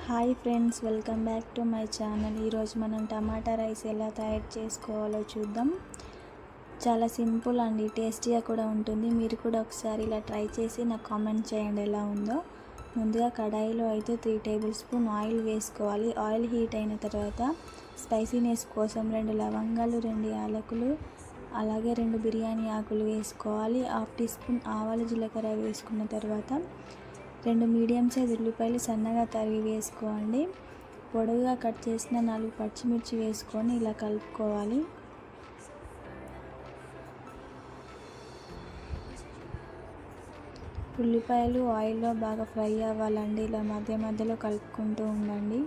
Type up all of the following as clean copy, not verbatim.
Hi friends, welcome back to my channel. ఈరోజు మనం టమాటా rice ఎలా తయారు చేసుకోవాలో చూద్దాం. చాలా సింపుల్ అండి, టేస్టీగా కూడా ఉంటుంది. మీరు కూడా ఒకసారి ఇలా ట్రై చేసి నాకు కామెంట్ చేయండి ఎలా ఉందో. ముందుగా కడాయిలో అయితే 3 టేబుల్ స్పూన్ ఆయిల్ వేసుకోవాలి. ఆయిల్ హీట్ అయిన తర్వాత స్పైసీనెస్ కోసం 2 లవంగాలు, 2 యాలకులు, అలాగే 2 బిర్యానీ ఆకులు వేసుకోవాలి. 1/2 టీ స్పూన్ ఆవాలు, జీలకర్ర వేసుకున్న తర్వాత 2 మీడియం సైజ్ ఉల్లిపాయలు సన్నగా తరిగి వేసుకోండి. పొడవుగా కట్ చేసిన 4 పచ్చిమిర్చి వేసుకొని ఇలా కలుపుకోవాలి. ఉల్లిపాయలు ఆయిల్లో బాగా ఫ్రై అవ్వాలండి. ఇలా మధ్య మధ్యలో కలుపుకుంటూ ఉండండి.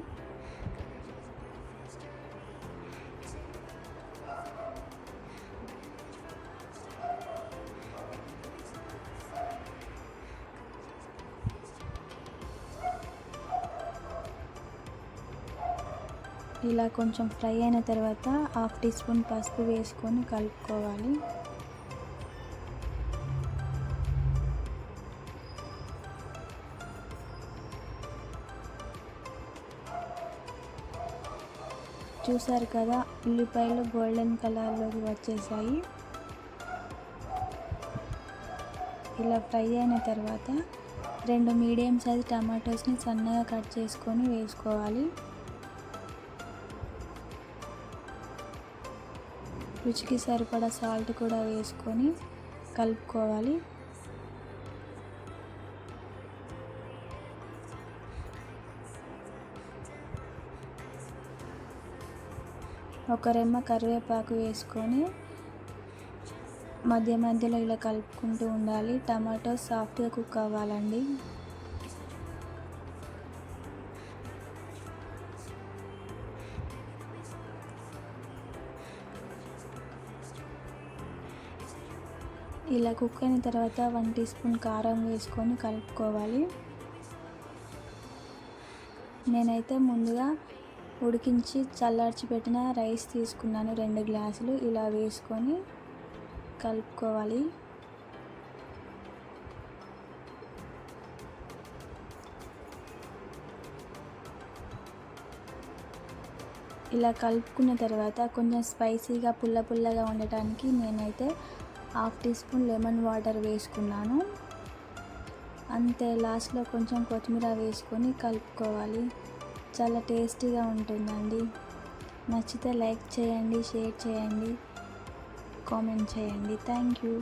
ఇలా కొంచెం ఫ్రై అయిన తర్వాత 1/2 టీ స్పూన్ పసుపు వేసుకొని కలుపుకోవాలి. చూసారు కదా, ఉల్లిపాయలు గోల్డెన్ కలర్లోకి వచ్చేసాయి. ఇలా ఫ్రై అయిన తర్వాత 2 మీడియం సైజ్ టమాటోస్ని సన్నగా కట్ చేసుకొని వేసుకోవాలి. రుచికి సరిపడా సాల్ట్ కూడా వేసుకొని కలుపుకోవాలి. ఒక రెమ్మ కరివేపాకు వేసుకొని మధ్య మధ్యలో ఇలా కలుపుకుంటూ ఉండాలి. టమాటో సాఫ్ట్గా కుక్ అవ్వాలండి. ఇలా కుక్ అయిన తర్వాత 1 టీ స్పూన్ కారం వేసుకొని కలుపుకోవాలి. నేనైతే ముందుగా ఉడికించి చల్లార్చి పెట్టిన రైస్ తీసుకున్నాను, 2 గ్లాసులు. ఇలా వేసుకొని కలుపుకోవాలి. ఇలా కలుపుకున్న తర్వాత కొంచెం స్పైసీగా పుల్లగా ఉండటానికి నేనైతే 1/2 టీ స్పూన్ లెమన్ వాటర్ వేసుకున్నాను. అంతే. లాస్ట్లో కొంచెం కొత్తిమీర వేసుకొని కలుపుకోవాలి. చాలా టేస్టీగా ఉంటుందండి. నచ్చితే లైక్ చేయండి, షేర్ చేయండి, కామెంట్ చేయండి. Thank you.